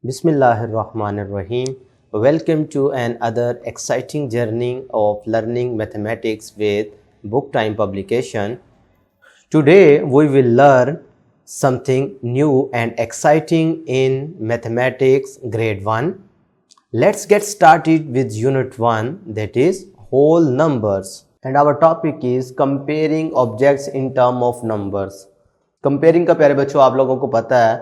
Bismillahirrahmanirrahim. Welcome to another exciting journey of learning mathematics with Book Time publication. Today we will learn something new and exciting in mathematics grade 1. Let's get started with unit 1, that is whole numbers, and our topic is comparing objects in term of numbers. Comparing का प्यारे बच्चों आप लोगों को पता है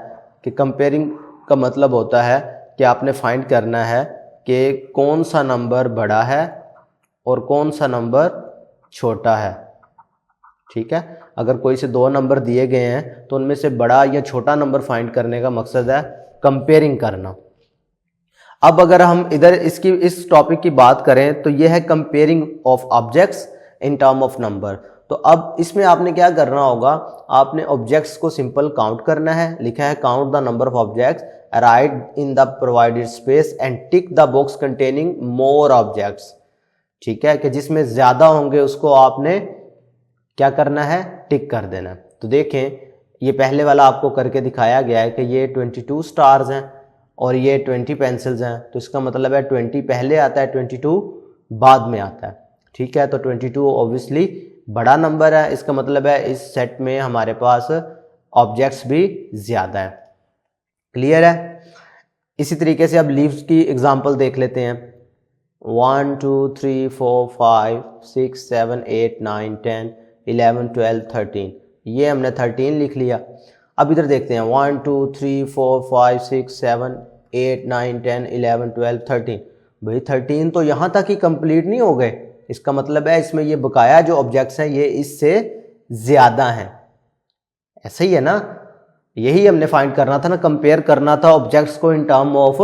कि comparing का मतलब होता है कि आपने फाइंड करना है कि कौन सा नंबर बड़ा है और कौन सा नंबर छोटा है। ठीक है, अगर कोई से दो नंबर दिए गए हैं तो उनमें से बड़ा या छोटा नंबर फाइंड करने का मकसद है कंपेयरिंग करना। अब अगर हम इधर इस टॉपिक की बात करें तो यह है comparing of objects in term of number. तो अब इसमें आपने क्या करना होगा, आपने ऑब्जेक्ट्स को सिंपल काउंट करना है। लिखा है count the number of objects, right in the provided space and tick the box containing more objects. ठीक है, कि जिसमें ज्यादा होंगे उसको आपने क्या करना है, टिक कर देना है। तो देखें ये पहले वाला आपको करके दिखाया गया है कि ये 22 स्टार्स हैं और ये 20 पेंसिल्स हैं। तो इसका मतलब है 20 पहले आता है, 22 बाद में आता है। ठीक है, तो 22 ऑब्वियसली बड़ा नंबर है, इसका मतलब है इस सेट में हमारे पास ऑब्जेक्ट्स भी ज्यादा है। क्लियर है। इसी तरीके से अब लीव्स की एग्जांपल देख लेते हैं। 1 2 3 4 5 6 7 8 9 10 11 12 13, ये हमने 13 लिख लिया। अब इधर देखते हैं 1 2 3 4 5 6 7 8 9 10 11 12 13। भाई 13 तो यहाँ तक ही कंप्लीट नहीं हो गए, इसका मतलब है इसमें ये बकाया जो ऑब्जेक्ट्स हैं ये इससे ज्यादा हैं। ऐसा ही है ना, यही हमने फाइंड करना था ना, कंपेयर करना था ऑब्जेक्ट्स को इन टर्म ऑफ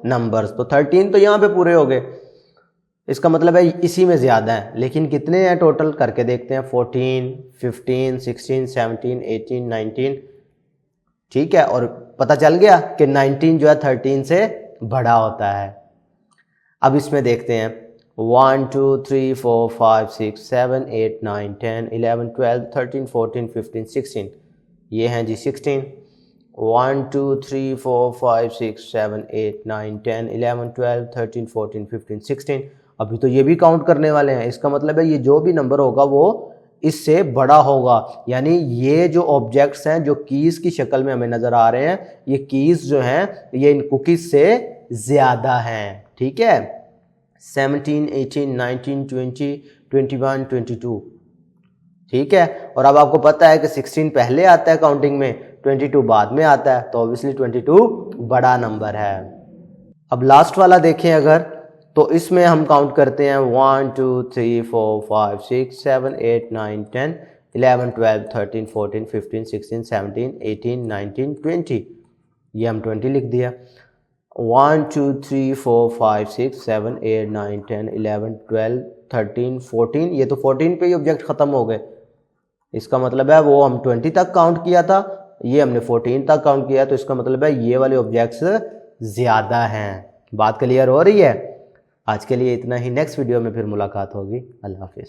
नंबर्स। तो 13 तो यहाँ पे पूरे हो गए, इसका मतलब है इसी में ज्यादा है। लेकिन कितने हैं टोटल करके देखते हैं, 14 15 16 17 18 19। ठीक है, और पता चल गया कि 19 जो है 13 से बड़ा होता है। अब इसमें देखते हैं 1 2 3 4 5 6 7 8 9 10 11 12 13 14 15 16, ये हैं जी 16। 1 2 3 4 5 6 7 8 9 10 11 12 13 14 15 16। अभी तो ये भी काउंट करने वाले हैं, इसका मतलब है ये जो भी नंबर होगा वो इससे बड़ा होगा। यानी ये जो ऑब्जेक्ट्स हैं जो कीज की शक्ल में हमें नजर आ रहे हैं, ये कीज जो हैं ये इन कुकीज से ज्यादा हैं। ठीक है, 17 18 19 20 21 22। ठीक है, और अब आपको पता है कि 16 पहले आता है काउंटिंग में, 22 बाद में आता है, तो ऑब्वियसली 22 बड़ा नंबर है। अब लास्ट वाला देखें अगर, तो इसमें हम काउंट करते हैं 1 2 3 4 5 6 7 8 9 10 11 12 13 14 15 16 17 18 19 20, ये हम 20 लिख दिया। 1 2 3 4 5 6 7 8 9 10 11 12 13 14, ये तो 14 पे ही ऑब्जेक्ट खत्म हो गए। इसका मतलब है वो हम 20 तक काउंट किया था, ये हमने 14 तक काउंट किया, तो इसका मतलब है ये वाले ऑब्जेक्ट्स ज्यादा हैं। बात क्लियर हो रही है। आज के लिए इतना ही, नेक्स्ट वीडियो में फिर मुलाकात होगी। अल्लाह हाफिज।